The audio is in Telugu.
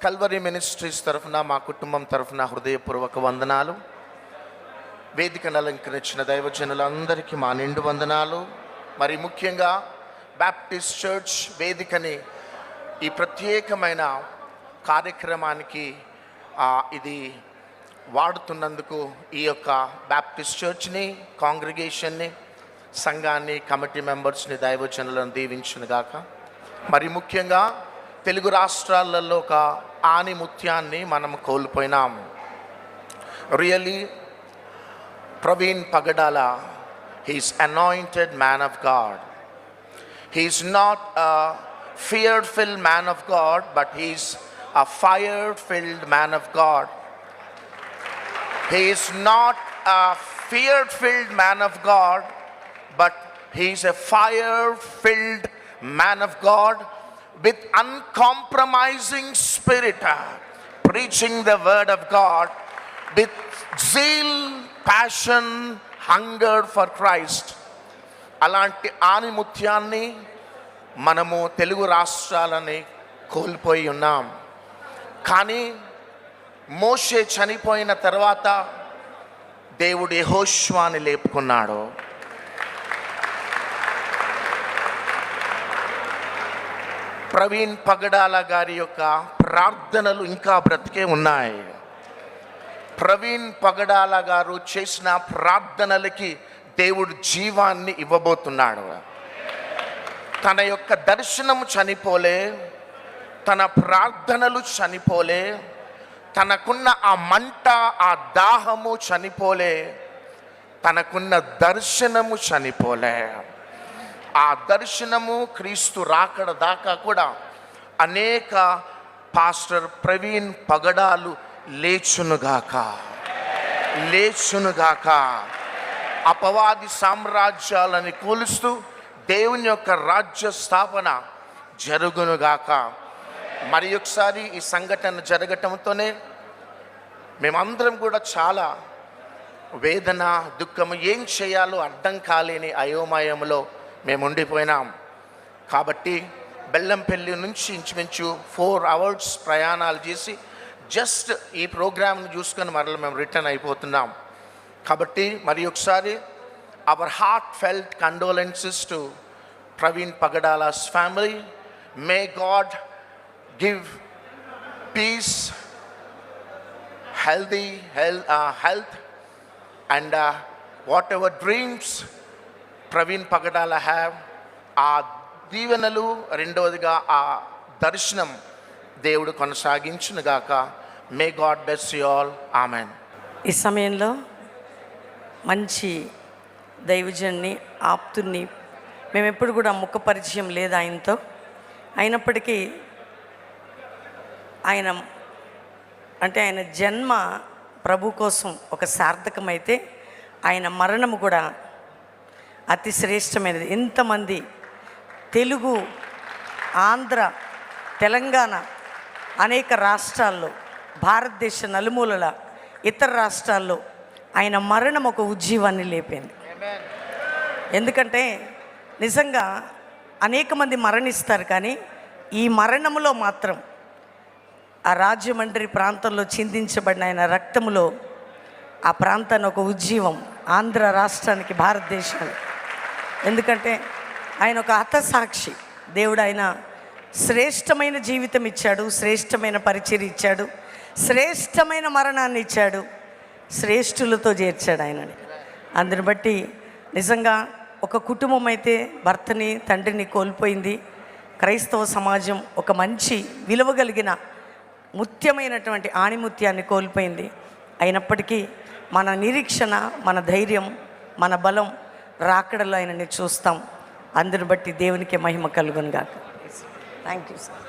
కల్వరీ మినిస్ట్రీస్ తరఫున, మా కుటుంబం తరఫున హృదయపూర్వక వందనాలు. వేదికను అలంకరించిన దైవజనులందరికీ మా నిండు వందనాలు. మరి ముఖ్యంగా బ్యాప్టిస్ట్ చర్చ్ వేదికని ఈ ప్రత్యేకమైన కార్యక్రమానికి ఇది వాడుతున్నందుకు ఈ యొక్క బ్యాప్టిస్ట్ చర్చ్ని, కాంగ్రిగేషన్ని, సంఘాన్ని, కమిటీ మెంబర్స్ని, దైవజనులను దీవించునుగాక. మరి ముఖ్యంగా తెలుగు రాష్ట్రాలలో ఒక ఆణిముత్యాన్ని మనం కోల్పోయినాం. Really Praveen Pagadala, he is anointed man of God. He is not a fear-filled man of God, but he is a fire-filled man of God. He is not a fear-filled man of God, but he is a fire-filled man of God with uncompromising spirit, preaching the word of God with zeal, passion, hunger for Christ. అలాంటి ఆణిముత్యాన్ని మనము తెలుగు రాష్ట్రాలని కోల్పోయి ఉన్నాం. కానీ మోషే చనిపోయిన తర్వాత దేవుడు యెహోషువని లేపుకున్నాడు. ప్రవీణ్ పగడాల గారి యొక్క ప్రార్థనలు ఇంకా బ్రతికే ఉన్నాయి. ప్రవీణ్ పగడాల గారు చేసిన ప్రార్థనలకి దేవుడు జీవాన్ని ఇవ్వబోతున్నాడు. తన యొక్క దర్శనము చనిపోలే, తన ప్రార్థనలు చనిపోలే, తనకున్న ఆ మంట, ఆ దాహము చనిపోలే, తనకున్న దర్శనము చనిపోలే. ఆ దర్శనము క్రీస్తు రాకడ దాకా కూడా అనేక పాస్టర్ ప్రవీణ్ పగడాలు లేచునుగాక, లేచునుగాక. అపవాది సామ్రాజ్యాలని కూలుస్తూ దేవుని యొక్క రాజ్య స్థాపన జరుగునుగాక. మరి ఒకసారి ఈ సంఘటన జరగటంతోనే మేమందరం కూడా చాలా వేదన, దుఃఖము, ఏం చేయాలో అర్థం కాలేని అయోమయంలో మేము ఉండిపోయినాం. కాబట్టి బెల్లంపల్లి నుంచి ఇంచుమించు 4 hours ప్రయాణాలు చేసి జస్ట్ ఈ ప్రోగ్రామ్ని చూసుకొని మరలా మేము రిటర్న్ అయిపోతున్నాం. కాబట్టి మరి ఒకసారి our heart felt condolences to Praveen Pagadala's family. May God give peace, health and whatever dreams Praveen Pagadala have. ఆ దీవెనలు, రెండవదిగా ఆ దర్శనం దేవుడు కొనసాగించునుగాక. May God bless you all. Amen. ఈ సమయంలో మంచి దైవజన్ని, ఆప్తుని, మేము ఎప్పుడు కూడా ముఖ పరిచయం లేదు ఆయనతో. అయినప్పటికీ ఆయన జన్మ ప్రభు కోసం ఒక సార్థకమైతే ఆయన మరణము కూడా అతి శ్రేష్టమైనది. ఎంతమంది తెలుగు, ఆంధ్ర, తెలంగాణ, అనేక రాష్ట్రాల్లో, భారతదేశ నలుమూలల ఇతర రాష్ట్రాల్లో ఆయన మరణం ఒక ఉజ్జీవాన్ని లేపింది. ఎందుకంటే నిజంగా అనేక మంది మరణిస్తారు, కానీ ఈ మరణములో మాత్రం ఆ రాజమండ్రి ప్రాంతంలో చిందించబడిన ఆయన రక్తములో ఆ ప్రాంతాన్ని ఒక ఉజ్జీవం, ఆంధ్ర రాష్ట్రానికి, భారతదేశానికి. ఎందుకంటే ఆయన ఒక హతసాక్షి. దేవుడు ఆయన శ్రేష్టమైన జీవితం ఇచ్చాడు, శ్రేష్టమైన పరిచర్య ఇచ్చాడు, శ్రేష్టమైన మరణాన్ని ఇచ్చాడు, శ్రేష్ఠులతో చేర్చాడు ఆయనని. అందుని బట్టి నిజంగా ఒక కుటుంబం అయితే భర్తని, తండ్రిని కోల్పోయింది. క్రైస్తవ సమాజం ఒక మంచి విలువ కలిగిన ముత్యమైనటువంటి ఆణిముత్యాన్ని కోల్పోయింది. అయినప్పటికీ మన నిరీక్షణ, మన ధైర్యం, మన బలం రాకడలో ఆయనని చూస్తాం. అందుని బట్టి దేవునికి మహిమ కలుగునుగాక. Thank you sir.